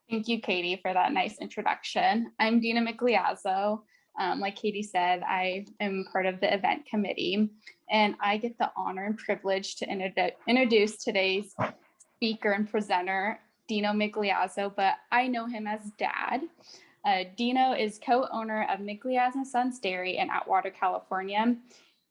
Thank you, Katie, for that nice introduction. I'm Dino Migliazzo. Like Katie said, I am part of the event committee, and I get the honor and privilege to introduce today's speaker and presenter, Dino Migliazzo, but I know him as Dad. Dino is co-owner of Migliazzo Sons Dairy in Atwater, California.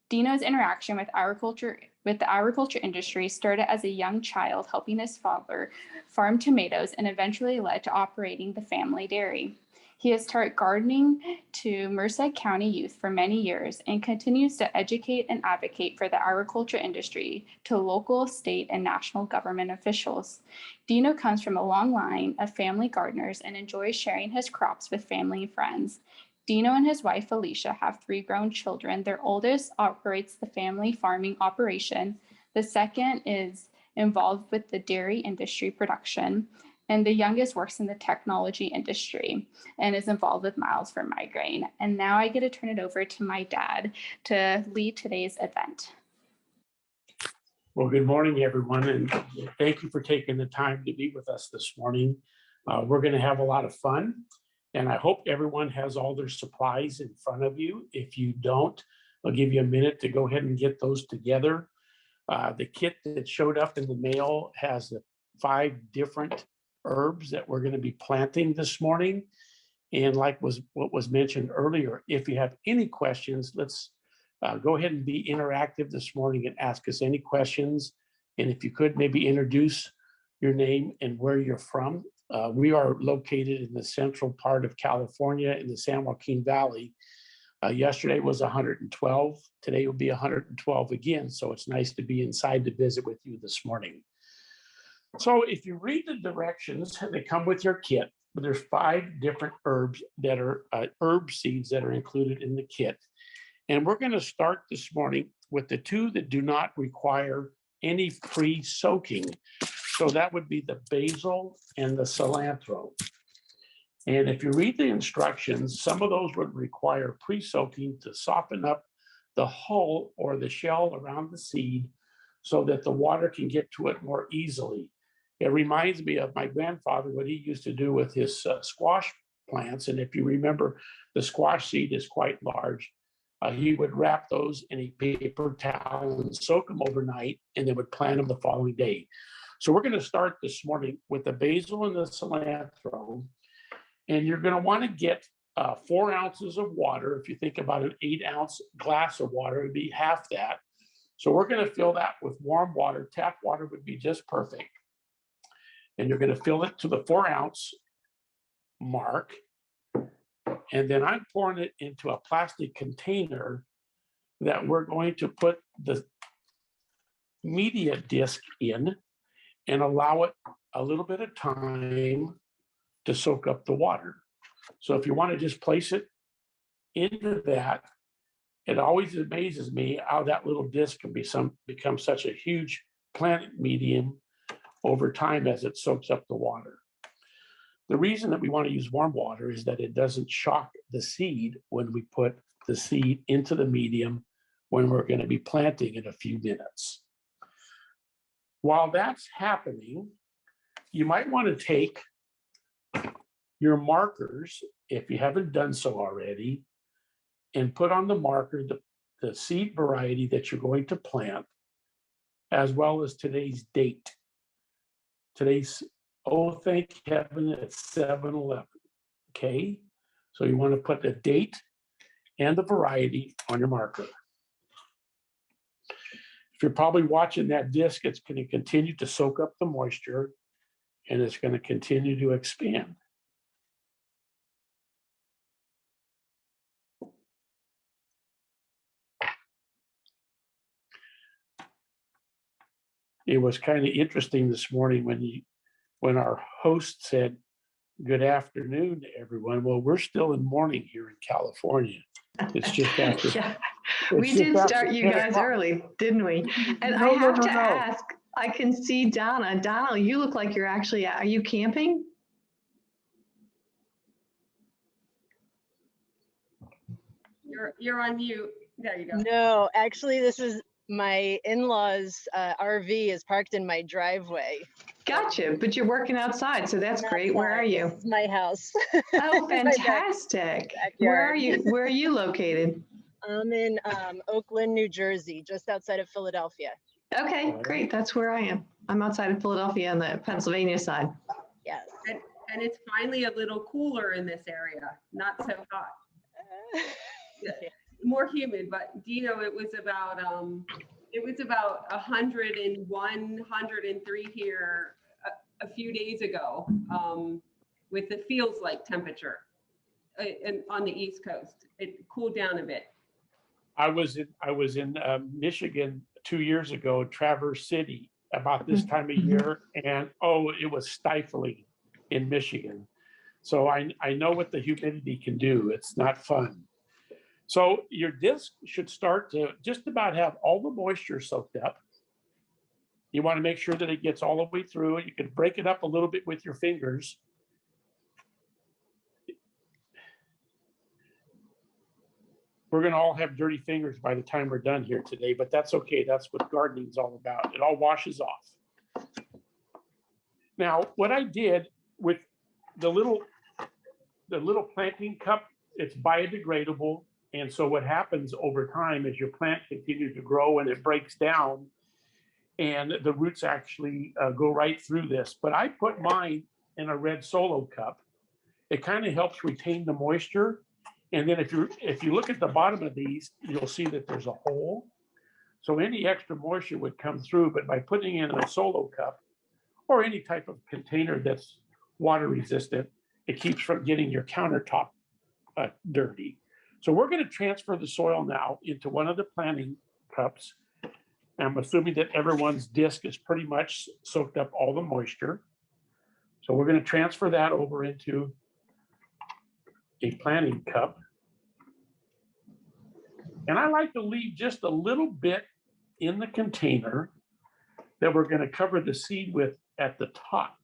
Dino's interaction with the agriculture industry started as a young child, helping his father farm tomatoes, and eventually led to operating the family dairy. He has taught gardening to Merced County youth for many years and continues to educate and advocate for the agriculture industry to local, state, and national government officials. Dino comes from a long line of family gardeners and enjoys sharing his crops with family and friends. Dino and his wife, Alicia, have 3 grown children. Their oldest operates the family farming operation. The second is involved with the dairy industry production, and the youngest works in the technology industry and is involved with Miles for Migraine. And now I get to turn it over to my dad to lead today's event. Well, good morning, everyone, and thank you for taking the time to be with us this morning. We're going to have a lot of fun, and I hope everyone has all their supplies in front of you. If you don't, I'll give you a minute to go ahead and get those together. The kit that showed up in the mail has the 5 different herbs that we're going to be planting this morning. And like what was mentioned earlier, if you have any questions, let's go ahead and be interactive this morning and ask us any questions. And if you could maybe introduce your name and where you're from. We are located in the central part of California in the San Joaquin Valley. Yesterday was 112. Today will be 112 again. So it's nice to be inside to visit with you this morning. So if you read the directions, they come with your kit, but there's 5 different herbs that are herb seeds that are included in the kit. And we're going to start this morning with the 2 that do not require any pre-soaking. So that would be the basil and the cilantro. And if you read the instructions, some of those would require pre-soaking to soften up the hull or the shell around the seed so that the water can get to it more easily. It reminds me of my grandfather, what he used to do with his squash plants. And if you remember, the squash seed is quite large. He would wrap those in a paper towel and soak them overnight, and then would plant them the following day. So we're going to start this morning with the basil and the cilantro. And you're going to want to get 4 ounces of water. If you think about an 8-ounce glass of water, it'd be half that. So we're going to fill that with warm water. Tap water would be just perfect. And you're going to fill it to the 4-ounce mark. And then I'm pouring it into a plastic container that we're going to put the media disc in and allow it a little bit of time to soak up the water. So if you want to just place it into that, it always amazes me how that little disc can become such a huge plant medium over time as it soaks up the water. The reason that we want to use warm water is that it doesn't shock the seed when we put the seed into the medium when we're going to be planting in a few minutes. While that's happening, you might want to take your markers, if you haven't done so already, and put on the marker the seed variety that you're going to plant, as well as today's date. Today's, oh, thank heaven, it's 7/11. Okay, so you want to put the date and the variety on your marker. If you're probably watching that disc, it's going to continue to soak up the moisture, and it's going to continue to expand. It was kind of interesting this morning when our host said, "Good afternoon to everyone." Well, we're still in morning here in California. It's just after. Yeah, we did start you guys early, didn't we? And I have to ask, I can see Donna. Donna, you look like are you camping? You're on mute. There you go. No, actually, this is my in-laws RV is parked in my driveway. Gotcha. But you're working outside, so that's great. Where are you? This is my house. Oh, fantastic. Where are you? Where are you located? I'm in Oakland, New Jersey, just outside of Philadelphia. Okay, great. That's where I am. I'm outside of Philadelphia on the Pennsylvania side. Yes. And it's finally a little cooler in this area, not so hot. Yeah, more humid, but Dino, it was about 101, 103 here a few days ago, with the feels like temperature, and on the East Coast. It cooled down a bit. I was in Michigan 2 years ago, Traverse City, about this time of year, and oh, it was stifling in Michigan. So I know what the humidity can do. It's not fun. So your disc should start to just about have all the moisture soaked up. You want to make sure that it gets all the way through. You can break it up a little bit with your fingers. We're going to all have dirty fingers by the time we're done here today, but that's okay. That's what gardening is all about. It all washes off. Now, what I did with the little planting cup, it's biodegradable. And so what happens over time is your plant continues to grow and it breaks down and the roots actually go right through this. But I put mine in a red Solo cup. It kind of helps retain the moisture. And then if you look at the bottom of these, you'll see that there's a hole. So any extra moisture would come through, but by putting in a Solo cup or any type of container that's water resistant, it keeps from getting your countertop dirty. So we're going to transfer the soil now into one of the planting cups. I'm assuming that everyone's disc is pretty much soaked up all the moisture. So we're going to transfer that over into a planting cup. And I like to leave just a little bit in the container that we're going to cover the seed with at the top.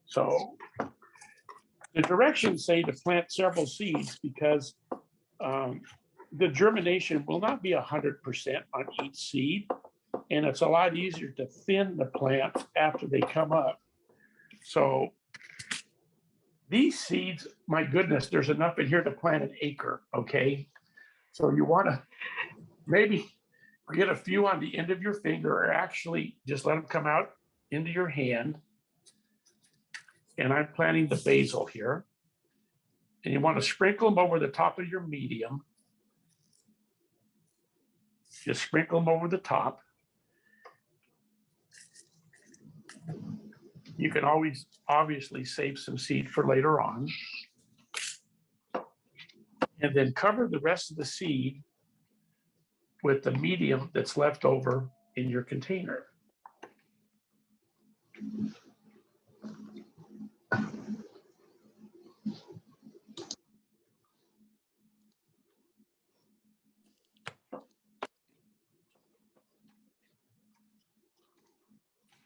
So the directions say to plant several seeds because the germination will not be 100% on each seed. And it's a lot easier to thin the plants after they come up. So these seeds, my goodness, there's enough in here to plant an acre, okay? So you want to maybe get a few on the end of your finger or actually just let them come out into your hand. And I'm planting the basil here. And you want to sprinkle them over the top of your medium. Just sprinkle them over the top. You can always obviously save some seed for later on. And then cover the rest of the seed with the medium that's left over in your container.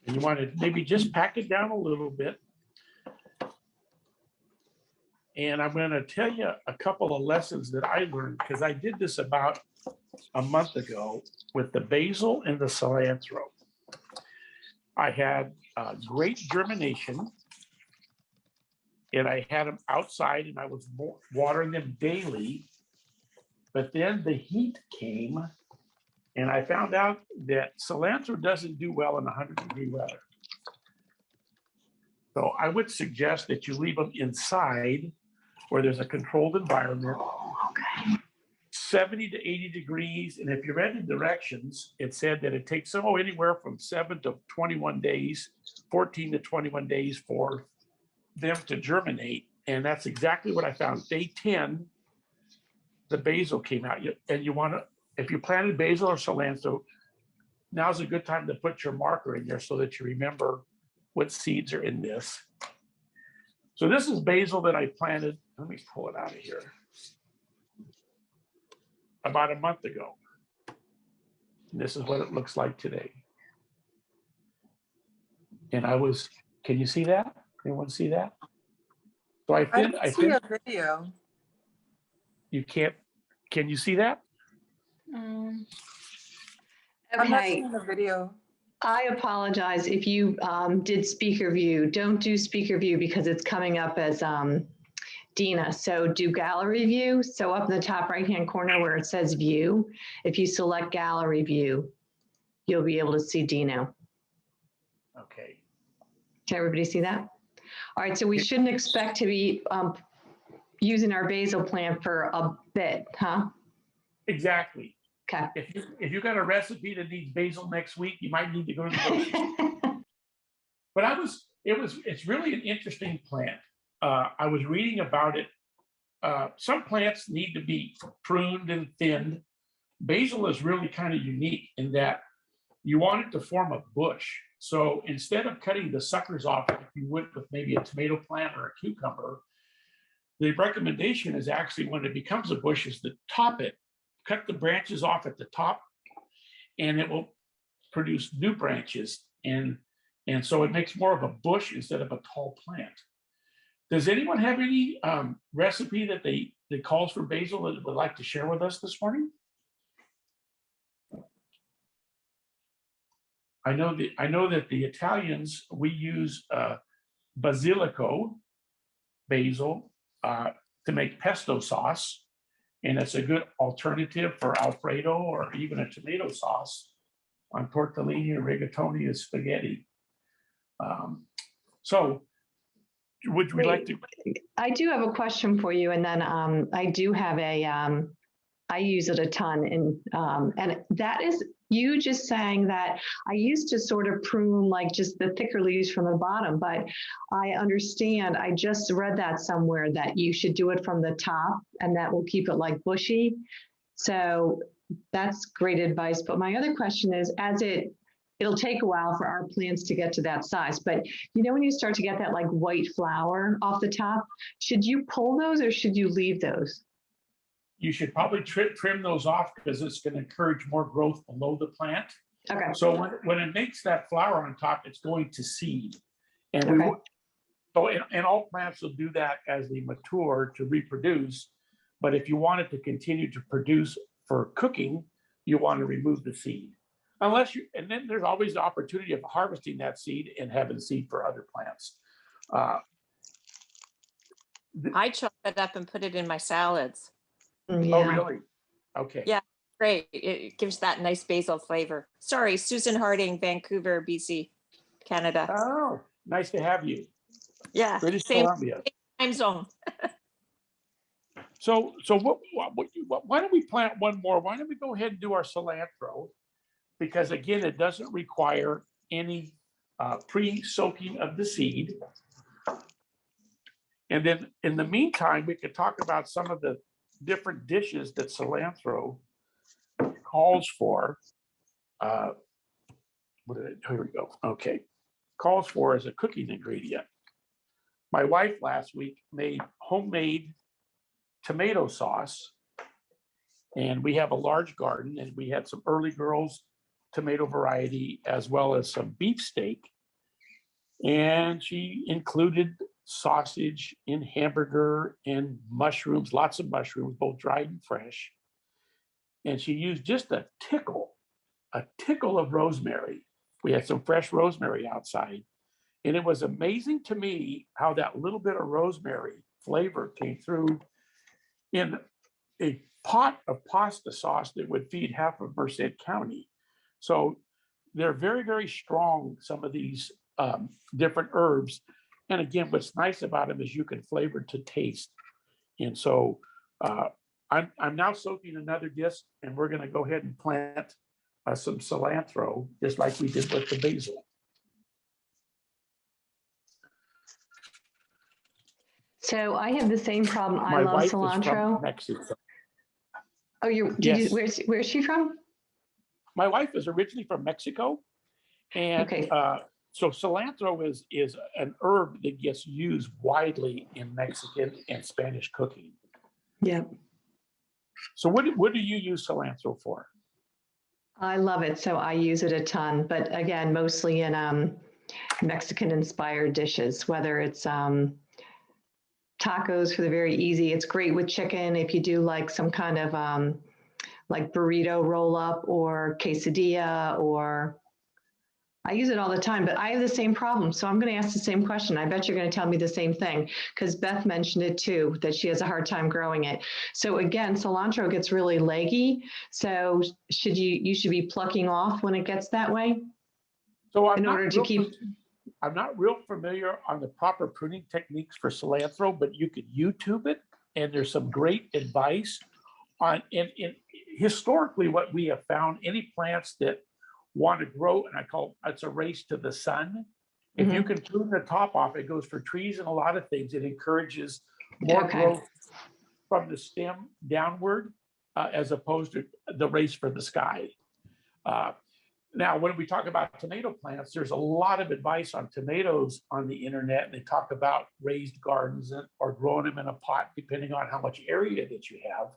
And you want to maybe just pack it down a little bit. And I'm going to tell you a couple of lessons that I learned because I did this about a month ago with the basil and the cilantro. I had great germination and I had them outside and I was watering them daily. But then the heat came and I found out that cilantro doesn't do well in 100-degree weather. So I would suggest that you leave them inside where there's a controlled environment, 70 to 80 degrees. And if you read the directions, it said that it takes anywhere from 7 to 21 days, 14 to 21 days for them to germinate. And that's exactly what I found. Day 10, the basil came out. And you want to, if you planted basil or cilantro, now's a good time to put your marker in there so that you remember what seeds are in this. So this is basil that I planted. Let me pull it out of here. About a month ago. And this is what it looks like today. And can you see that? Anyone see that? So I see a video. You can't, can you see that? I'm not Okay, seeing the video. I apologize if you did speaker view. Don't do speaker view because it's coming up as Dina. So do gallery view. So up in the top right-hand corner where it says view, if you select gallery view, you'll be able to see Dino. Okay. Can everybody see that? All right, so we shouldn't expect to be using our basil plant for a bit, huh? Exactly. Okay. If you got a recipe that needs basil next week, you might need to go to the grocery store. But it's really an interesting plant. I was reading about it. Some plants need to be pruned and thinned. Basil is really kind of unique in that you want it to form a bush. So instead of cutting the suckers off, like you would with maybe a tomato plant or a cucumber, the recommendation is actually when it becomes a bush is to top it, cut the branches off at the top, and it will produce new branches. And so it makes more of a bush instead of a tall plant. Does anyone have any recipe that calls for basil that would like to share with us this morning? I know that the Italians, we use basilico, basil, to make pesto sauce, and it's a good alternative for Alfredo or even a tomato sauce on tortellini or rigatoni or spaghetti. So would you like to? I do have a question for you, and then I do have I use it a ton, and that is you just saying that I used to sort of prune like just the thicker leaves from the bottom, but I understand, I just read that somewhere that you should do it from the top and that will keep it like bushy. So that's great advice. But my other question is, it'll take a while for our plants to get to that size, but you know, when you start to get that like white flower off the top, should you pull those or should you leave those? You should probably trim those off because it's going to encourage more growth below the plant. Okay. So when it makes that flower on top, it's going to seed. And and all plants will do that as they mature to reproduce. But if you want it to continue to produce for cooking, you want to remove the seed. And then there's always the opportunity of harvesting that seed and having seed for other plants. I chop it up and put it in my salads. Yeah. Oh, really? Okay. Yeah, great. It gives that nice basil flavor. Sorry, Susan Harding, Vancouver, BC, Canada. Oh, nice to have you. Yeah, British same Columbia. time zone. So why don't we plant one more? Why don't we go ahead and do our cilantro? Because again, it doesn't require any pre-soaking of the seed. And then in the meantime, we could talk about some of the different dishes that cilantro calls for. Here we go. Okay. Calls for as a cooking ingredient. My wife last week made homemade tomato sauce, and we have a large garden, and we had some early girls tomato variety as well as some beefsteak. And she included sausage in hamburger and mushrooms, lots of mushrooms, both dried and fresh. And she used just a tickle of rosemary. We had some fresh rosemary outside. And it was amazing to me how that little bit of rosemary flavor came through in a pot of pasta sauce that would feed half of Merced County. So they're very, very strong, some of these different herbs. And again, what's nice about them is you can flavor to taste. And so I'm now soaking another disc, and we're going to go ahead and plant some cilantro, just like we did with the basil. So I have the same problem. I My love wife is cilantro. from Mexico. Oh, Yes. Where's she from? My wife is originally from Mexico, and Okay. so cilantro is an herb that gets used widely in Mexican and Spanish cooking. Yeah. So what do you use cilantro for? I love it. So I use it a ton, but again, mostly in Mexican inspired dishes, whether it's tacos for the very easy. It's great with chicken. If you do like some kind of like burrito roll up or quesadilla, or I use it all the time, but I have the same problem. So I'm going to ask the same question. I bet you're going to tell me the same thing, because Beth mentioned it too, that she has a hard time growing it. So again, cilantro gets really leggy. So you should be plucking off when it gets that way So in order to keep. I'm not real familiar on the proper pruning techniques for cilantro, but you could YouTube it, and there's some great advice on. In historically, what we have found, any plants that want to grow, and I call it's a race to the sun. If you can prune the top off, it goes for trees and a lot of things. It encourages more growth from the stem downward, as opposed to the race for the sky. Now, when we talk about tomato plants, there's a lot of advice on tomatoes on the internet. And they talk about raised gardens or growing them in a pot, depending on how much area that you have,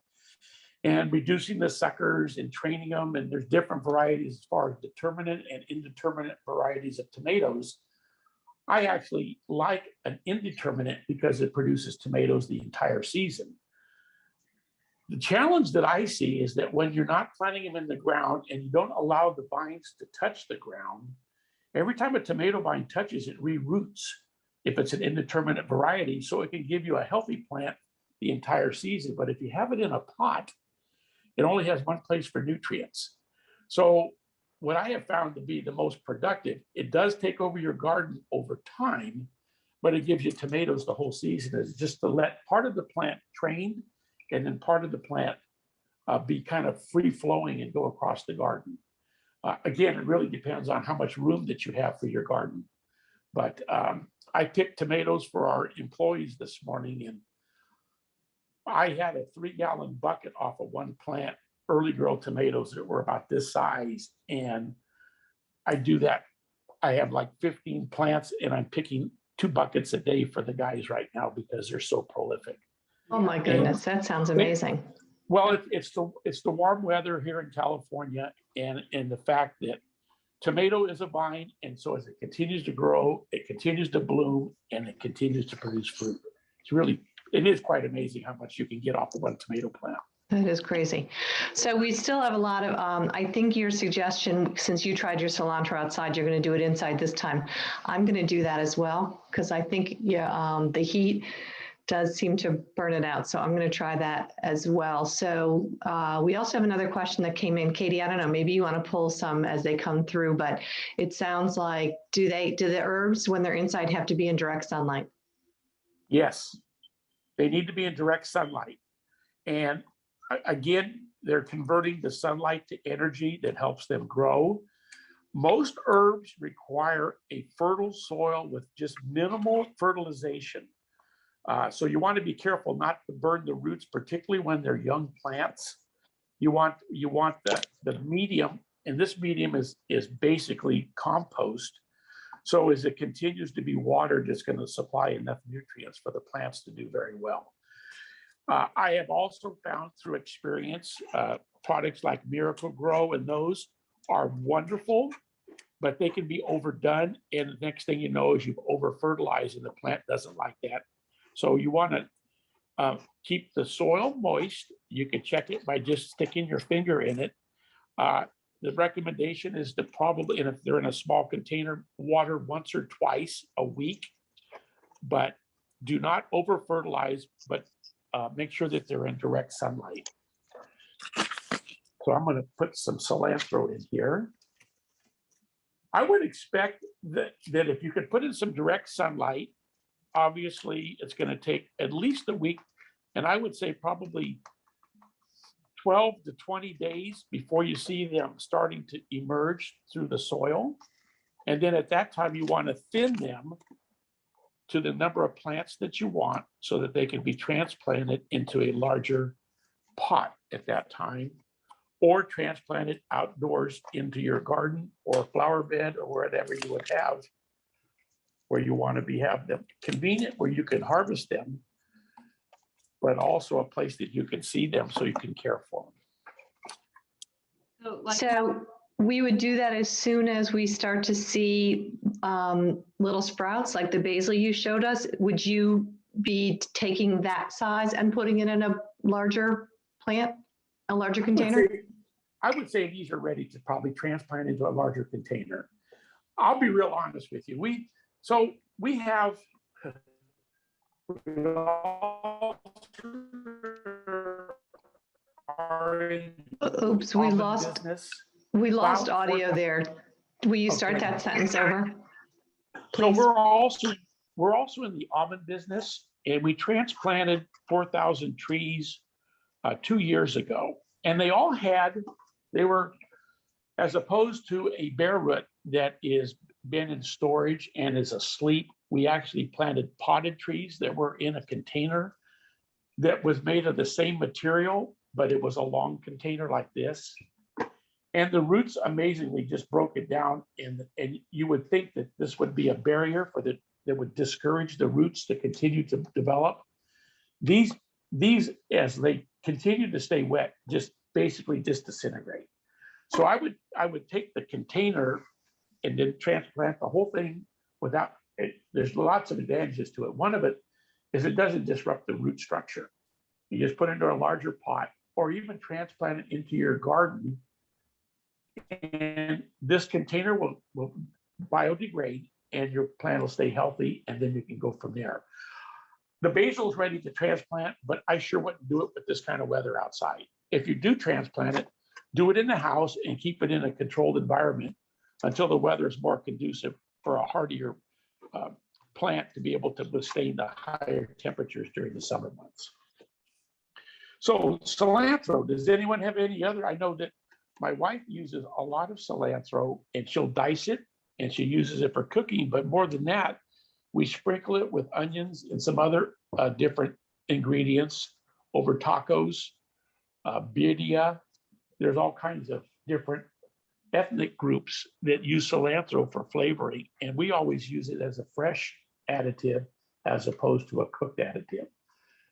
and reducing the suckers and training them. And there's different varieties as far as determinate and indeterminate varieties of tomatoes. I actually like an indeterminate because it produces tomatoes the entire season. The challenge that I see is that when you're not planting them in the ground and you don't allow the vines to touch the ground, every time a tomato vine touches it, reroots if it's an indeterminate variety. So it can give you a healthy plant the entire season. But if you have it in a pot, it only has one place for nutrients. So what I have found to be the most productive, it does take over your garden over time, but it gives you tomatoes the whole season, is just to let part of the plant train and then part of the plant be kind of free flowing and go across the garden. Again, it really depends on how much room that you have for your garden. But I picked tomatoes for our employees this morning, and I had a 3-gallon bucket off of one plant, early growth tomatoes that were about this size. And I do that. I have like 15 plants, and I'm picking 2 buckets a day for the guys right now because they're so prolific. Oh my goodness, that sounds amazing. Well, it's the warm weather here in California, and the fact that tomato is a vine, and so as it continues to grow, it continues to bloom, and it continues to produce fruit. It is quite amazing how much you can get off of one tomato plant. That is crazy. So we still have a lot of, I think your suggestion, since you tried your cilantro outside, you're going to do it inside this time. I'm going to do that as well, because I think the heat does seem to burn it out. So I'm going to try that as well. So we also have another question that came in. Katie, I don't know, maybe you want to pull some as they come through, but it sounds like, do the herbs when they're inside have to be in direct sunlight? Yes, they need to be in direct sunlight. And again, they're converting the sunlight to energy that helps them grow. Most herbs require a fertile soil with just minimal fertilization. So you want to be careful not to burn the roots, particularly when they're young plants. You want the medium, and this medium is basically compost. So as it continues to be watered, it's going to supply enough nutrients for the plants to do very well. I have also found through experience, products like Miracle Grow, and those are wonderful, but they can be overdone. And the next thing you know is you've over fertilized, and the plant doesn't like that. So you want to keep the soil moist. You can check it by just sticking your finger in it. The recommendation is to probably, and if they're in a small container, water once or twice a week, but do not over fertilize, but make sure that they're in direct sunlight. So I'm going to put some cilantro in here. I would expect that if you could put in some direct sunlight, obviously it's going to take at least a week, and I would say probably 12 to 20 days before you see them starting to emerge through the soil. And then at that time, you want to thin them to the number of plants that you want so that they can be transplanted into a larger pot at that time, or transplanted outdoors into your garden or flower bed or whatever you would have where you want to have them convenient, where you can harvest them, but also a place that you can see them so you can care for them. So we would do that as soon as we start to see little sprouts like the basil you showed us. Would you be taking that size and putting it in a larger plant, a larger container? I would say these are ready to probably transplant into a larger container. I'll be real honest with you. We have Oops, we lost audio there. Will you start that sentence over? So Please. we're also in the almond business, and we transplanted 4,000 trees 2 years ago, and they were, as opposed to a bare root that is been in storage and is asleep. We actually planted potted trees that were in a container that was made of the same material, but it was a long container like this. And the roots amazingly just broke it down. And you would think that this would be a barrier that would discourage the roots to continue to develop. These, as they continue to stay wet, just basically just disintegrate. So I would take the container and then transplant the whole thing without it. There's lots of advantages to it. One of it is it doesn't disrupt the root structure. You just put it into a larger pot or even transplant it into your garden. And this container will biodegrade and your plant will stay healthy, and then you can go from there. The basil is ready to transplant, but I sure wouldn't do it with this kind of weather outside. If you do transplant it, do it in the house and keep it in a controlled environment until the weather is more conducive for a hardier plant to be able to withstand the higher temperatures during the summer months. So cilantro, does anyone have any other? I know that my wife uses a lot of cilantro, and she'll dice it and she uses it for cooking. But more than that, we sprinkle it with onions and some other different ingredients over tacos, birria. There's all kinds of different ethnic groups that use cilantro for flavoring. And we always use it as a fresh additive as opposed to a cooked additive.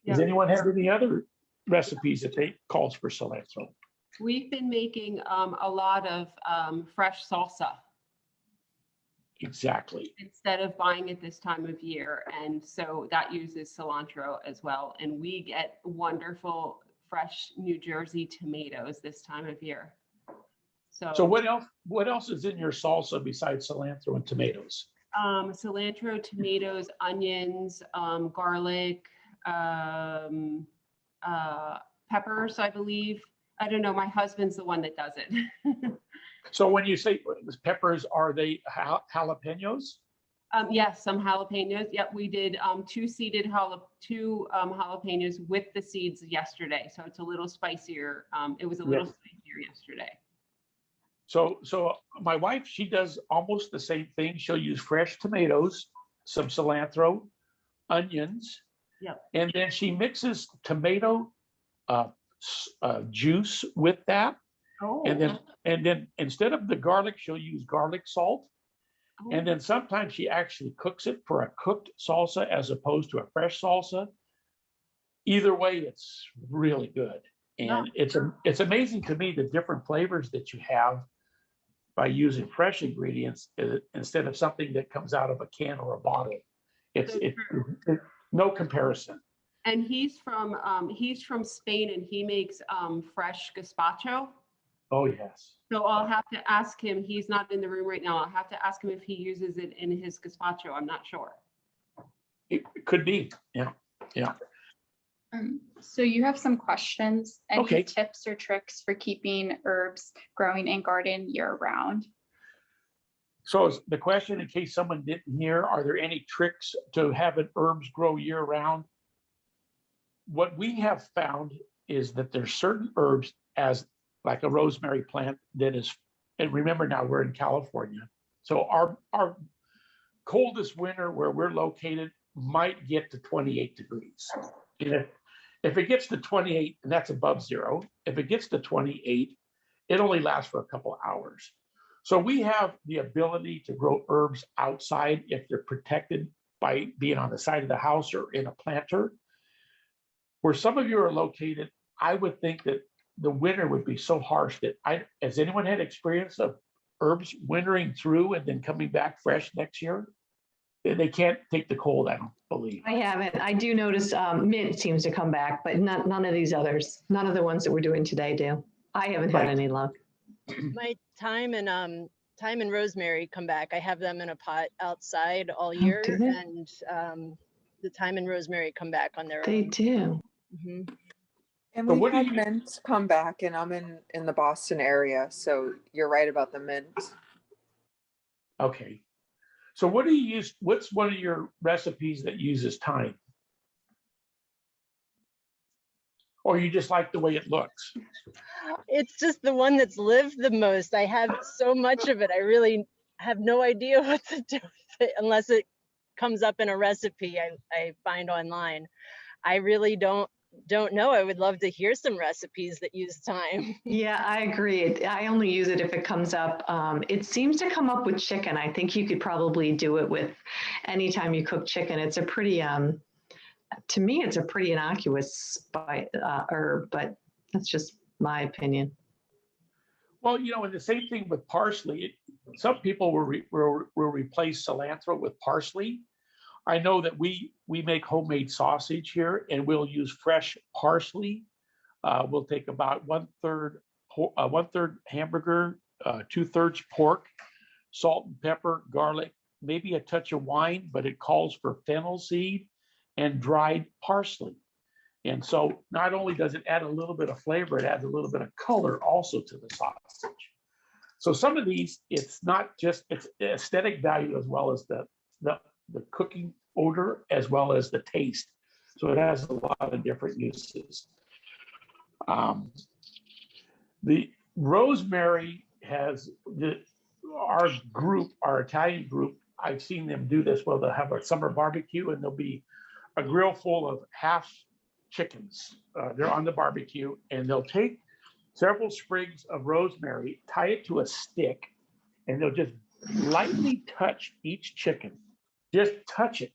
Does anyone have any other recipes that calls for cilantro? We've been making a lot of fresh salsa. Exactly. Instead of buying it this time of year. And so that uses cilantro as well. And we get wonderful fresh New Jersey tomatoes this time of year. So what else is in your salsa besides cilantro and tomatoes? Cilantro, tomatoes, onions, garlic, peppers, I believe. I don't know. My husband's the one that does it. So when you say peppers, are they jalapenos? Yes, some jalapenos. Yep, we did two jalapenos with the seeds yesterday. So it's a little spicier. It was a little spicier yesterday. So my wife, she does almost the same thing. She'll use fresh tomatoes, some cilantro, onions, and then she mixes tomato juice with that. Oh. And then instead of the garlic, she'll use garlic salt. Oh. And then sometimes she actually cooks it for a cooked salsa as opposed to a fresh salsa. Either way, it's really good. And it's amazing to me the different flavors that you have by using fresh ingredients instead of something that comes out of a can or a bottle. It's no comparison. And he's from Spain, and he makes fresh gazpacho. Oh, yes. So I'll have to ask him. He's not in the room right now. I'll have to ask him if he uses it in his gazpacho. I'm not sure. It could be. Yeah. So you have some questions. Any tips or tricks for keeping herbs growing in garden year round? So the question, in case someone didn't hear, are there any tricks to having herbs grow year round? What we have found is that there's certain herbs, as like a rosemary plant, that is, and remember now we're in California. So our coldest winter where we're located might get to 28 degrees. And if it gets to 28, and that's above zero, if it gets to 28, it only lasts for a couple of hours. So we have the ability to grow herbs outside if they're protected by being on the side of the house or in a planter. Where some of you are located, I would think that the winter would be so harsh that has anyone had experience of herbs wintering through and then coming back fresh next year? They can't take the cold, I don't believe. I haven't. I do notice mint seems to come back, but none of these others, none of the ones that we're doing today do. I haven't had any luck. My thyme and rosemary come back. I have them in a pot outside all year, do they? and the thyme and rosemary come back on their They own. do. Mhm. And So we've what do had you- mint come back, and I'm in the Boston area, so you're right about the mint. Okay. So what do you use? What's one of your recipes that uses thyme? Or you just like the way it looks? It's just the one that's lived the most. I have so much of it. I really have no idea what to do with it unless it comes up in a recipe I find online. I really don't know. I would love to hear some recipes that use thyme. Yeah, I agree. I only use it if it comes up. It seems to come up with chicken. I think you could probably do it with anytime you cook chicken. It's a pretty, to me, it's a pretty innocuous herb, but that's just my opinion. Well, and the same thing with parsley. Some people will replace cilantro with parsley. I know that we make homemade sausage here, and we'll use fresh parsley. We'll take about one third hamburger, 2/3 pork, salt and pepper, garlic, maybe a touch of wine, but it calls for fennel seed and dried parsley. And so not only does it add a little bit of flavor, it adds a little bit of color also to the sausage. So some of these, it's not just it's aesthetic value as well as the cooking odor as well as the taste. So it has a lot of different uses. The rosemary has our Italian group. I've seen them do this where they'll have a summer barbecue and there'll be a grill full of half chickens. They're on the barbecue and they'll take several sprigs of rosemary, tie it to a stick, and they'll just lightly touch each chicken. Just touch it.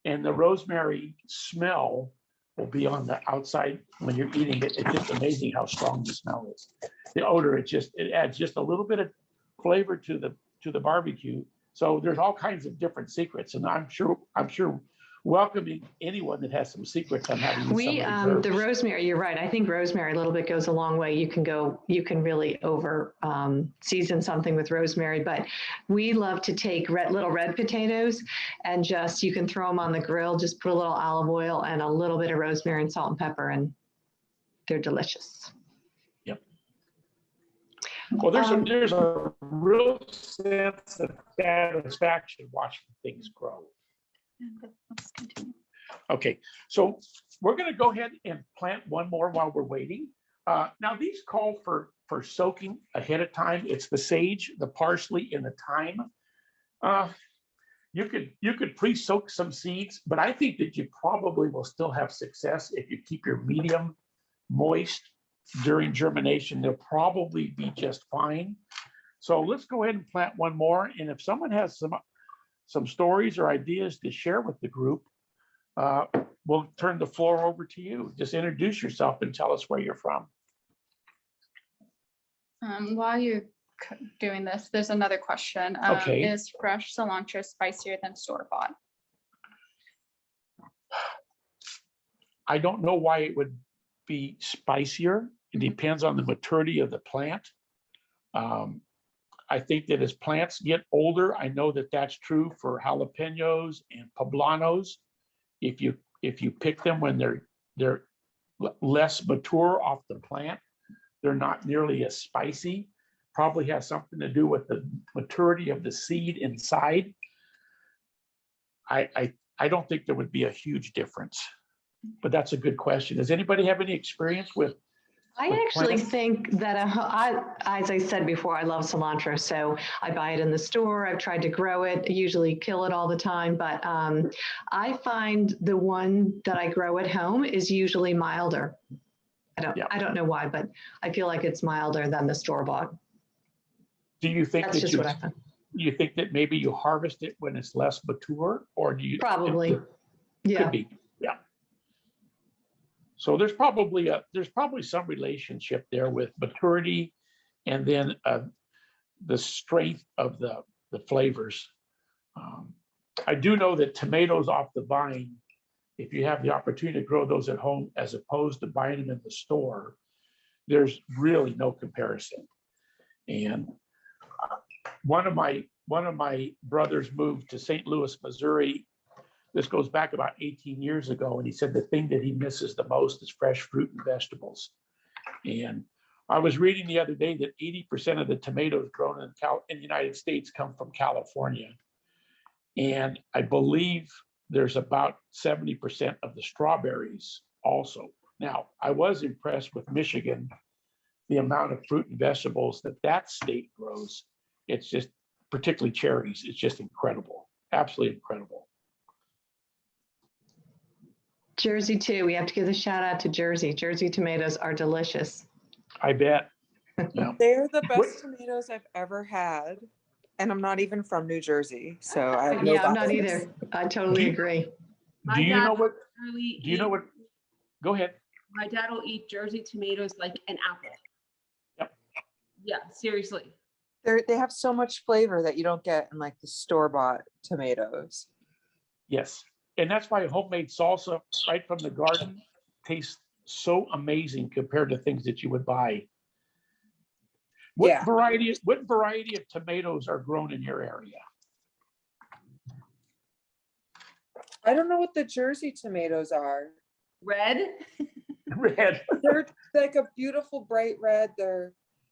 And the rosemary smell will be on the outside when you're eating it. It's just amazing how strong the smell is. The odor, it adds just a little bit of flavor to the barbecue. So there's all kinds of different secrets, and I'm sure welcoming anyone that has some secrets on how to use some of these herbs. The rosemary, you're right. I think rosemary a little bit goes a long way. You can really over season something with rosemary, but we love to take little red potatoes and you can throw them on the grill, just put a little olive oil and a little bit of rosemary and salt and pepper, and they're delicious. Yep. Well, there's a real sense of satisfaction watching things grow. Let's continue. Okay, so we're going to go ahead and plant one more while we're waiting. Now these call for soaking ahead of time. It's the sage, the parsley, and the thyme. You could pre-soak some seeds, but I think that you probably will still have success if you keep your medium moist during germination. They'll probably be just fine. So let's go ahead and plant one more. And if someone has some stories or ideas to share with the group, we'll turn the floor over to you. Just introduce yourself and tell us where you're from. While you're doing this, there's another question. Okay. Is fresh cilantro spicier than store-bought? I don't know why it would be spicier. It depends on the maturity of the plant. I think that as plants get older, I know that that's true for jalapenos and poblanos. If you pick them when they're less mature off the plant, they're not nearly as spicy. Probably has something to do with the maturity of the seed inside. I don't think there would be a huge difference, but that's a good question. Does anybody have any experience with? I actually think that, as I said before, I love cilantro, so I buy it in the store. I've tried to grow it. I usually kill it all the time, but I find the one that I grow at home is usually milder. I don't know why, but I feel like it's milder than the store-bought. Do you think That's just what I find. You think that maybe you harvest it when it's less mature, or do you? Probably, yeah. Could be, yeah. So there's probably some relationship there with maturity, and then the strength of the flavors. I do know that tomatoes off the vine, if you have the opportunity to grow those at home as opposed to buying them in the store, there's really no comparison. And one of my brothers moved to St. Louis, Missouri. This goes back about 18 years ago. And he said the thing that he misses the most is fresh fruit and vegetables. And I was reading the other day that 80% of the tomatoes grown in the United States come from California. And I believe there's about 70% of the strawberries also. Now, I was impressed with Michigan, the amount of fruit and vegetables that state grows. It's just, particularly cherries, it's just incredible, absolutely incredible. Jersey too. We have to give a shout out to Jersey. Jersey tomatoes are delicious. I bet. Yeah. They're the best tomatoes I've ever had. And I'm not even from New Jersey, so I have no Yeah, I'm not bias. either. I totally agree. Do you know what? Really Do you know what? Go ahead. My dad will eat Jersey tomatoes like an apple. Yep. Yeah, seriously. They have so much flavor that you don't get in like the store-bought tomatoes. Yes. And that's why homemade salsa right from the garden tastes so amazing compared to things that you would buy. What variety of tomatoes are grown in your area? I don't know what the Jersey tomatoes are. Red? Red. They're like a beautiful bright red.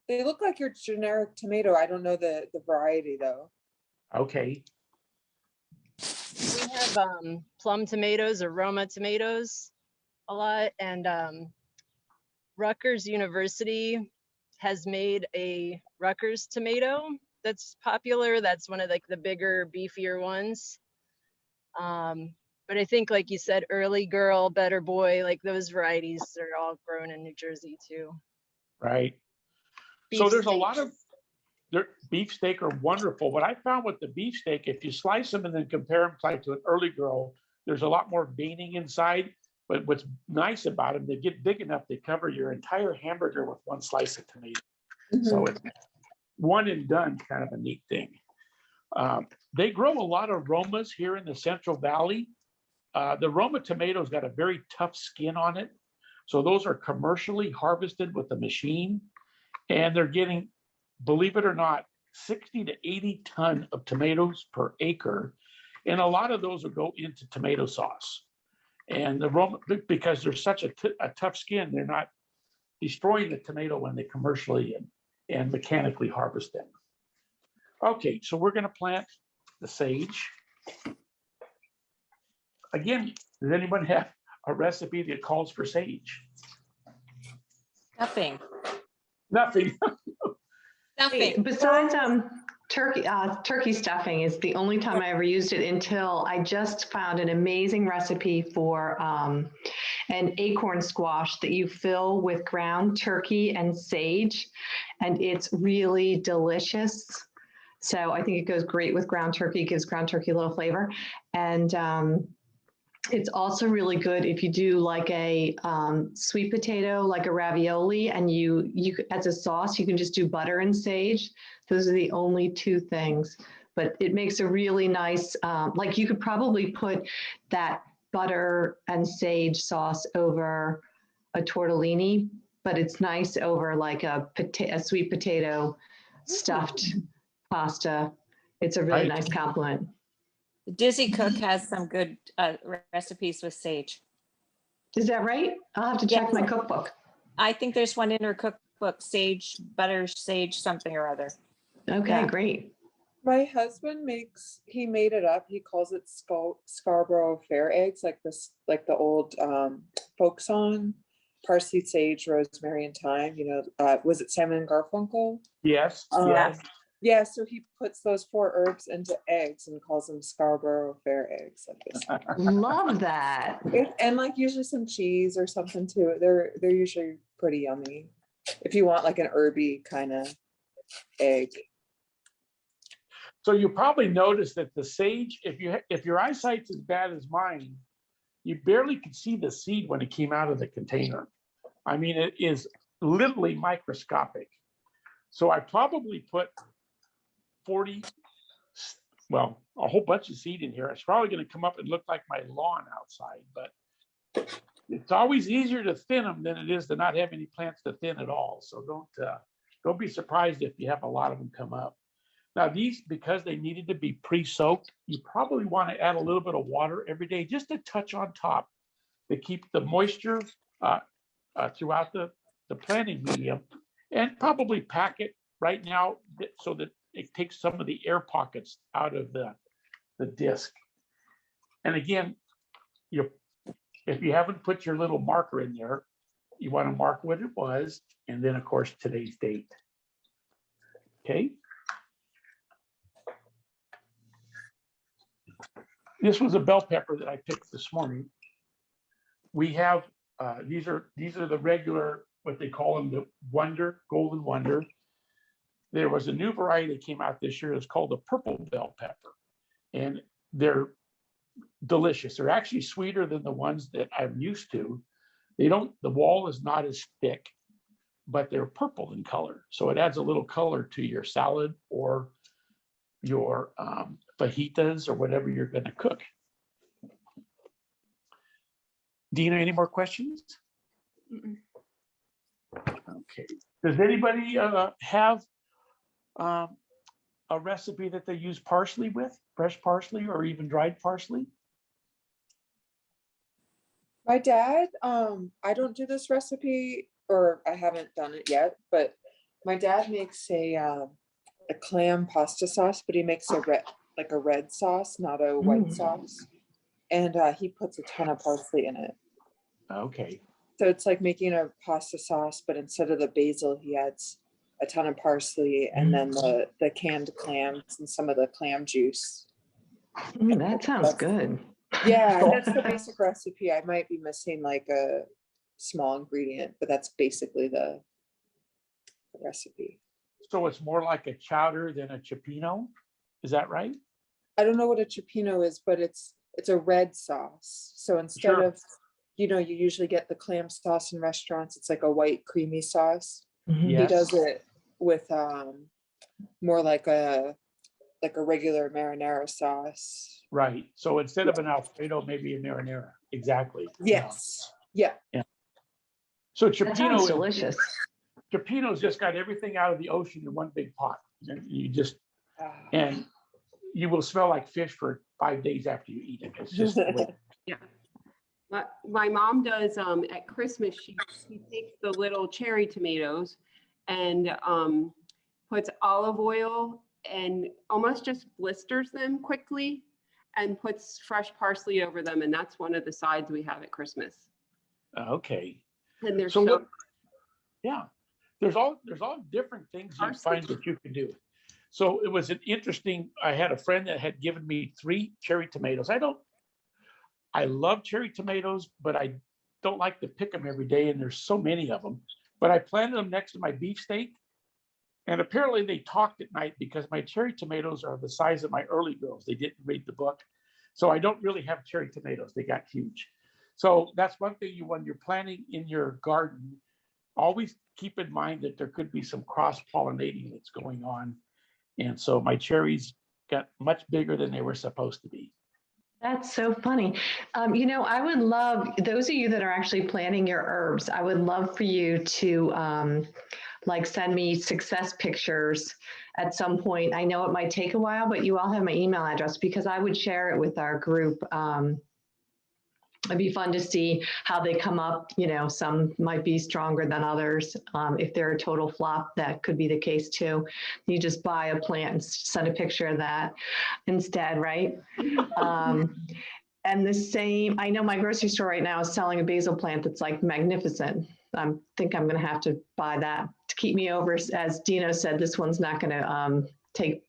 They look like your generic tomato. I don't know the variety though. Okay. We have plum tomatoes or Roma tomatoes a lot, and Rutgers University has made a Rutgers tomato that's popular. That's one of like the bigger, beefier ones. But I think, like you said, early girl, better boy, like those varieties are all grown in New Jersey too. Right. So there's a lot of beefsteak are wonderful. What I found with the beefsteak, if you slice them and then compare them like to an early girl, there's a lot more veining inside. But what's nice about them, they get big enough to cover your entire hamburger with one slice of tomato. Mm-hmm. So it's one and done, kind of a neat thing. They grow a lot of Romas here in the Central Valley. The Roma tomato's got a very tough skin on it. So those are commercially harvested with a machine. And they're getting, believe it or not, 60 to 80 ton of tomatoes per acre. And a lot of those will go into tomato sauce. And the Roma, because there's such a tough skin, they're not destroying the tomato when they commercially and mechanically harvest them. Okay, so we're going to plant the sage. Again, does anyone have a recipe that calls for sage? Nothing. Nothing. Nothing. Besides turkey stuffing is the only time I ever used it until I just found an amazing recipe for an acorn squash that you fill with ground turkey and sage, and it's really delicious. So I think it goes great with ground turkey, gives ground turkey a little flavor. And it's also really good if you do like a sweet potato, like a ravioli, and you as a sauce, you can just do butter and sage. Those are the only two things, but it makes a really nice, like you could probably put that butter and sage sauce over a tortellini, but it's nice over like a sweet potato stuffed pasta. It's a really nice compliment. Dizzy Cook has some good recipes with sage. Is that right? I'll have to check my cookbook. I think there's one in her cookbook, sage, butter, sage, something or other. Okay, great. My husband he made it up. He calls it Scarborough fair eggs, like the old folk song, parsley, sage, rosemary, and thyme. You know, was it Simon and Garfunkel? Yes. Yes. Yeah, so he puts those 4 herbs into eggs and calls them Scarborough fair eggs. Love that. And like usually some cheese or something too. They're usually pretty yummy. If you want like an herby kind of egg. So you probably noticed that the sage, if your eyesight's as bad as mine, you barely could see the seed when it came out of the container. I mean, it is literally microscopic. So I probably put 40, well, a whole bunch of seed in here. It's probably going to come up and look like my lawn outside, but it's always easier to thin them than it is to not have any plants to thin at all. So don't be surprised if you have a lot of them come up. Now these, because they needed to be pre-soaked, you probably want to add a little bit of water every day, just a touch on top to keep the moisture throughout the planting medium, and probably pack it right now so that it takes some of the air pockets out of the disc. And again, if you haven't put your little marker in there, you want to mark what it was, and then of course today's date. Okay. This was a bell pepper that I picked this morning. We have these are the regular, what they call them, the Wonder, Golden Wonder. There was a new variety that came out this year. It's called the purple bell pepper, and they're delicious. They're actually sweeter than the ones that I'm used to. The wall is not as thick, but they're purple in color. So it adds a little color to your salad or your fajitas or whatever you're going to cook. Dina, any more questions? Okay. Does anybody have a recipe that they use parsley with, fresh parsley or even dried parsley? My dad, I don't do this recipe, or I haven't done it yet, but my dad makes a clam pasta sauce, but he makes a red sauce, not a white sauce. And he puts a ton of parsley in it. Okay. So it's like making a pasta sauce, but instead of the basil, he adds a ton of parsley and then the canned clams and some of the clam juice. That sounds good. Yeah, that's the basic recipe. I might be missing like a small ingredient, but that's basically the recipe. So it's more like a chowder than a cioppino, is that right? I don't know what a cioppino is, but it's a red sauce. So instead of, you usually get the clam sauce in restaurants, it's like a white creamy sauce. Yes. He does it with more like a regular marinara sauce. Right. So instead of an Alfredo, maybe a marinara. Exactly. Yes. Yeah. So That sounds cioppino, delicious. Cioppino's just got everything out of the ocean in one big pot. And and you will smell like fish for 5 days after you eat it. It's just the way. Yeah. My mom does at Christmas, she takes the little cherry tomatoes and puts olive oil and almost just blisters them quickly and puts fresh parsley over them. And that's one of the sides we have at Christmas. Okay. And there's there's all different things you find that you can do. So it was an interesting, I had a friend that had given me 3 cherry tomatoes. I love cherry tomatoes, but I don't like to pick them every day, and there's so many of them. But I planted them next to my beefsteak, and apparently they talked at night because my cherry tomatoes are the size of my early girls. They didn't read the book. So I don't really have cherry tomatoes. They got huge. So that's one thing when you're planting in your garden, always keep in mind that there could be some cross-pollinating that's going on. And so my cherries got much bigger than they were supposed to be. That's so funny. I would love, those of you that are actually planting your herbs, I would love for you to send me success pictures at some point. I know it might take a while, but you all have my email address because I would share it with our group. It'd be fun to see how they come up. Some might be stronger than others. If they're a total flop, that could be the case too. You just buy a plant and send a picture of that instead, right? And the same, I know my grocery store right now is selling a basil plant that's like magnificent. I think I'm going to have to buy that to keep me over. As Dino said, this one's not going to take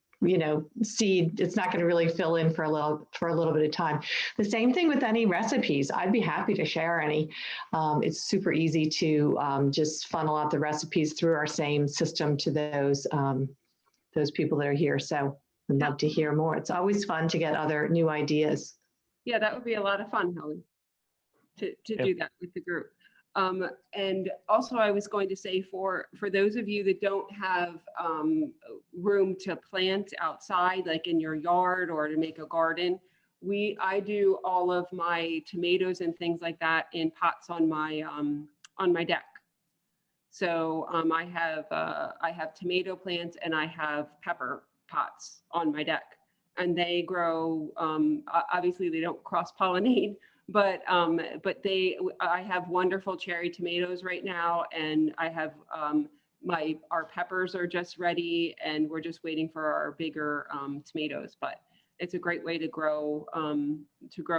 seed. It's not going to really fill in for a little bit of time. The same thing with any recipes. I'd be happy to share any. It's super easy to just funnel out the recipes through our same system to those people that are here. So I'd love to hear more. It's always fun to get other new ideas. Yeah, that would be a lot of fun, Helen, to do that with the group. And also I was going to say for those of you that don't have room to plant outside, like in your yard or to make a garden, I do all of my tomatoes and things like that in pots on my deck. So I have tomato plants and I have pepper pots on my deck, and they grow. Obviously, they don't cross pollinate, but I have wonderful cherry tomatoes right now, and I have our peppers are just ready, and we're just waiting for our bigger tomatoes. But it's a great way to grow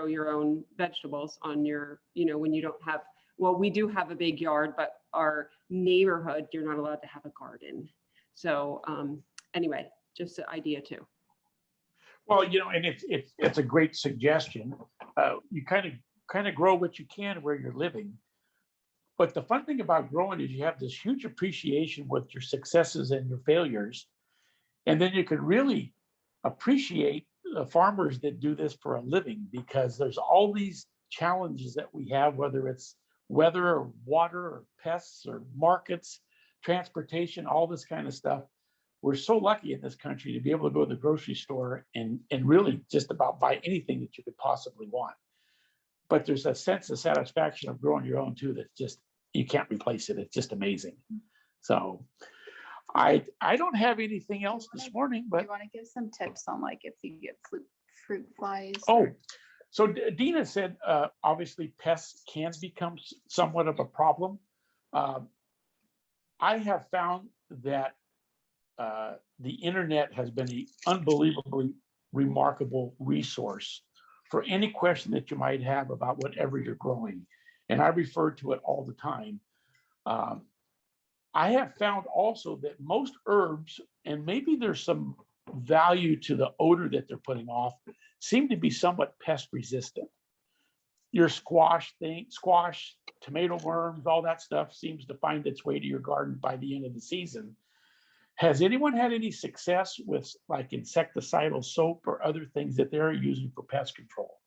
your own vegetables on your, when you don't have. Well, we do have a big yard, but our neighborhood, you're not allowed to have a garden. So anyway, just an idea too. Well, and it's a great suggestion. You kind of grow what you can where you're living. But the fun thing about growing is you have this huge appreciation with your successes and your failures. And then you can really appreciate the farmers that do this for a living, because there's all these challenges that we have, whether it's weather or water or pests or markets, transportation, all this kind of stuff. We're so lucky in this country to be able to go to the grocery store and really just about buy anything that you could possibly want. But there's a sense of satisfaction of growing your own too that just, you can't replace it. It's just amazing. So I don't have anything else this morning, but you want to give some tips on like if you get fruit flies? Oh, so Dina said, obviously pests can become somewhat of a problem. I have found that the internet has been an unbelievably remarkable resource for any question that you might have about whatever you're growing. And I refer to it all the time. I have found also that most herbs, and maybe there's some value to the odor that they're putting off, seem to be somewhat pest resistant. Your squash, tomato worms, all that stuff seems to find its way to your garden by the end of the season. Has anyone had any success with like insecticidal soap or other things that they're using for pest control?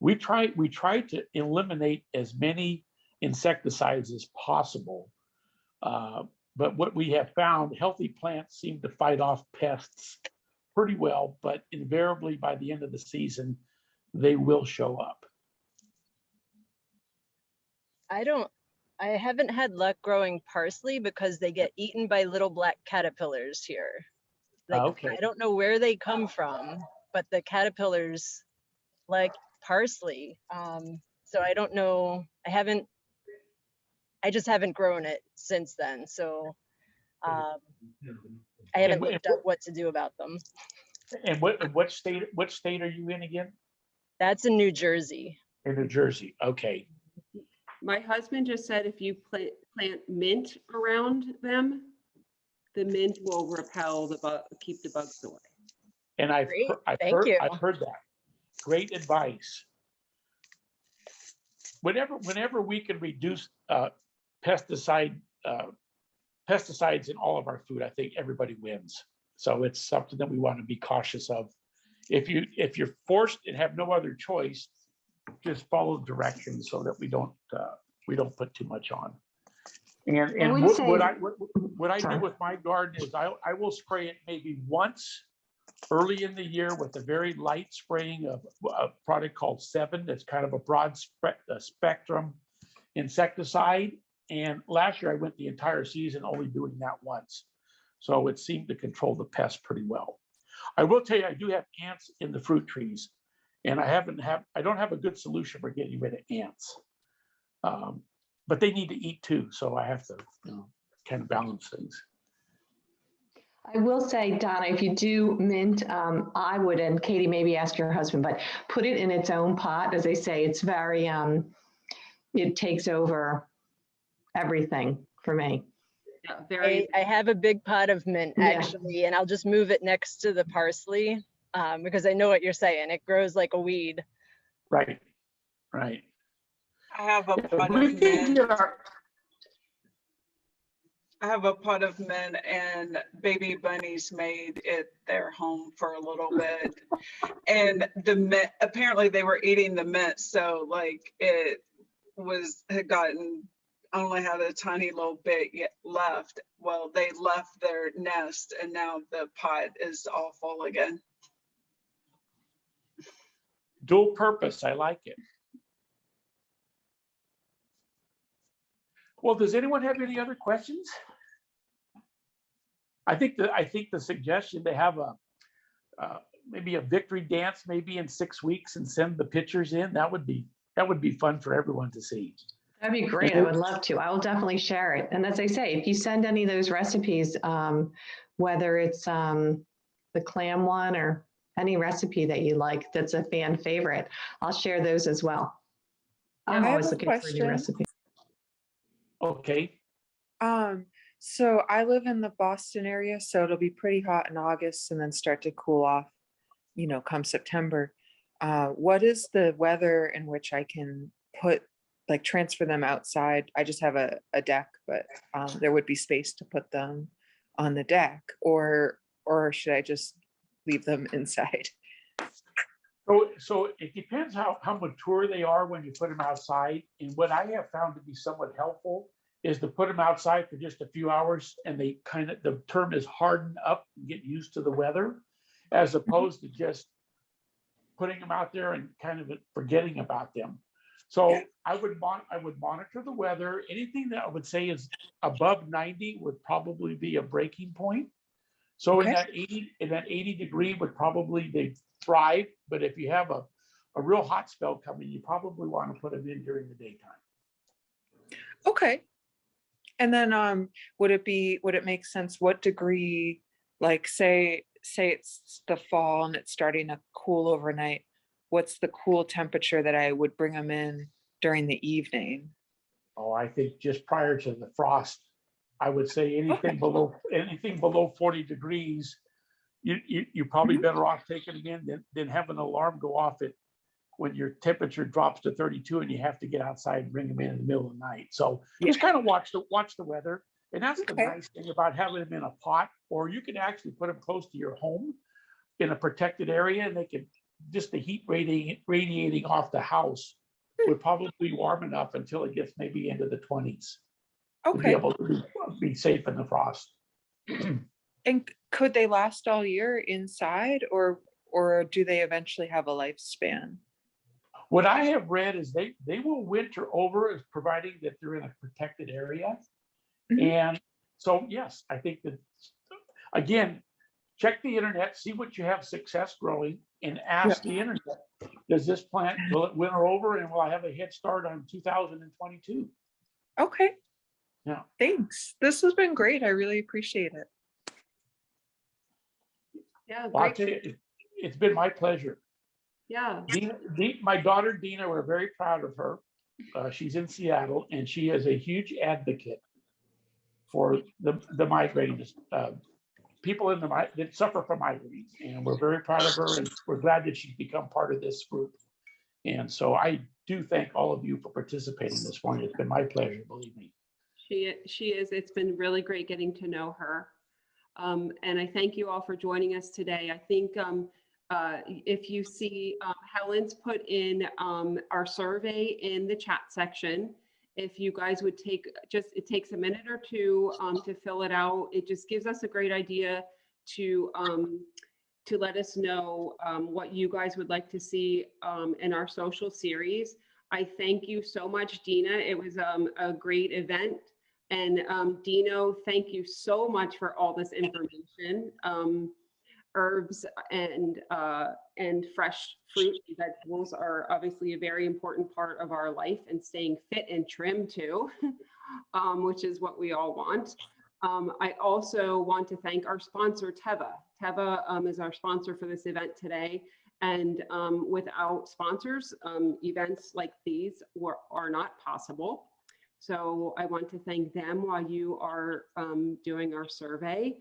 We try to eliminate as many insecticides as possible. But what we have found, healthy plants seem to fight off pests pretty well, but invariably by the end of the season, they will show up. I haven't had luck growing parsley because they get eaten by little black caterpillars here. Like, Okay. I don't know where they come from, but the caterpillars like parsley. So I don't know. I just haven't grown it since then. So I haven't looked up what to do about them. And what state are you in again? That's in New Jersey. In New Jersey. Okay. My husband just said if you plant mint around them, the mint will repel keep the bugs away. And I've heard that. Great advice. Whenever we can reduce pesticides in all of our food, I think everybody wins. So it's something that we want to be cautious of. If you're forced and have no other choice, just follow directions so that we don't put too much on. And what I do with my garden is I will spray it maybe once early in the year with a very light spraying of a product called 7. That's kind of a broad spectrum insecticide. And last year I went the entire season only doing that once. So it seemed to control the pests pretty well. I will tell you, I do have ants in the fruit trees, and I don't have a good solution for getting rid of ants. But they need to eat too, so I have to kind of balance things. I will say, Donna, if you do mint, I would, and Katie, maybe ask your husband, but put it in its own pot. As they say, it's very, it takes over everything for me. Yeah, I have a big pot of mint actually, and I'll just move it next to the parsley because I know what you're saying. It grows like a weed. Right. I have a pot of mint. I have a pot of mint, and baby bunnies made it their home for a little bit. And the mint, apparently they were eating the mint, so like it only had a tiny little bit left. Well, they left their nest, and now the pot is all full again. Dual purpose, I like it. Well, does anyone have any other questions? I think the suggestion to have maybe a victory dance maybe in 6 weeks and send the pictures in, that would be fun for everyone to see. That'd be great. I would love to. I will definitely share it. And as I say, if you send any of those recipes, whether it's the clam one or any recipe that you like that's a fan favorite, I'll share those as well. I'm I have always a looking for a new question. recipe. Okay. So I live in the Boston area, so it'll be pretty hot in August and then start to cool off, come September. What is the weather in which I can transfer them outside? I just have a deck, but there would be space to put them on the deck, or should I just leave them inside? So it depends how mature they are when you put them outside. And what I have found to be somewhat helpful is to put them outside for just a few hours, and the term is harden up and get used to the weather, as opposed to just putting them out there and kind of forgetting about them. So I would monitor the weather. Anything that I would say is above 90 would probably be a breaking point. So in that 80 degree would probably they thrive. But if you have a real hot spell coming, you probably want to put them in during the daytime. Okay. And then would it make sense, what degree, like say it's the fall and it's starting to cool overnight, what's the cool temperature that I would bring them in during the evening? Oh, I think just prior to the frost, I would say anything below 40 degrees, you're probably better off taking them in than having an alarm go off when your temperature drops to 32 and you have to get outside and bring them in the middle of the night. So just kind of watch the weather. And that's the nice thing about having them in a pot, or you can actually put them close to your home in a protected area, and they can just the heat radiating off the house would probably be warm enough until it gets maybe into the 20s. To be able to be safe in the frost. And could they last all year inside, or do they eventually have a lifespan? What I have read is they will winter over, as providing that they're in a protected area. And so, yes, I think that, again, check the internet, see what you have success growing, and ask the internet, does this plant, will it winter over, and will I have a head start on 2022? Okay. Yeah. Thanks. This has been great. I really appreciate it. Yeah, Well, I'll tell you, it's been my pleasure. Yeah. My daughter, Dina, we're very proud of her. She's in Seattle, and she is a huge advocate for the migraine, people that suffer from migraines. And we're very proud of her, and we're glad that she's become part of this group. And so I do thank all of you for participating this morning. It's been my pleasure, believe me. She is. It's been really great getting to know her. And I thank you all for joining us today. I think if you see Helen's put in our survey in the chat section, if you guys would it takes a minute or two to fill it out. It just gives us a great idea to let us know what you guys would like to see in our social series. I thank you so much, Dina. It was a great event. And Dino, thank you so much for all this information. Herbs and fresh fruit and vegetables are obviously a very important part of our life, and staying fit and trim too, which is what we all want. I also want to thank our sponsor, Teva. Teva is our sponsor for this event today. And without sponsors, events like these are not possible. So I want to thank them while you are doing our survey.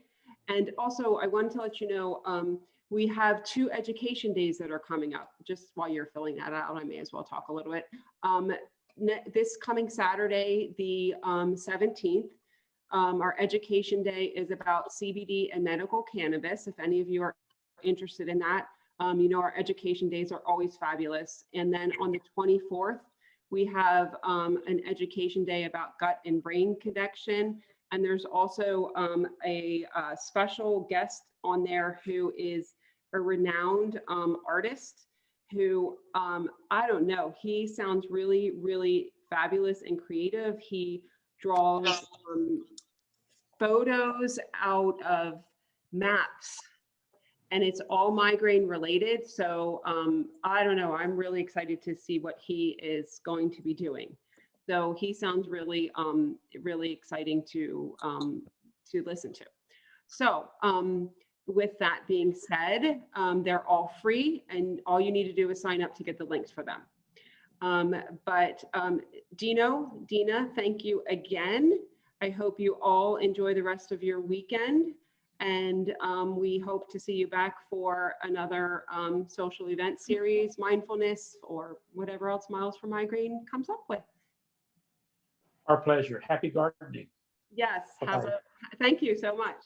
And also I wanted to let you know, we have 2 education days that are coming up. Just while you're filling that out, I may as well talk a little bit. This coming Saturday, the 17th, our education day is about CBD and medical cannabis. If any of you are interested in that, you know, our education days are always fabulous. And then on the 24th, we have an education day about gut and brain connection. And there's also a special guest on there who is a renowned artist who, I don't know, he sounds really, really fabulous and creative. He draws photos out of maps, and it's all migraine related. So I don't know, I'm really excited to see what he is going to be doing. So he sounds really, really exciting to listen to. So with that being said, they're all free, and all you need to do is sign up to get the links for them. Dina, thank you again. I hope you all enjoy the rest of your weekend, and we hope to see you back for another social event series, mindfulness, or whatever else Miles for Migraine comes up with. Our pleasure. Happy gardening. Yes, Bye-bye. thank you so much.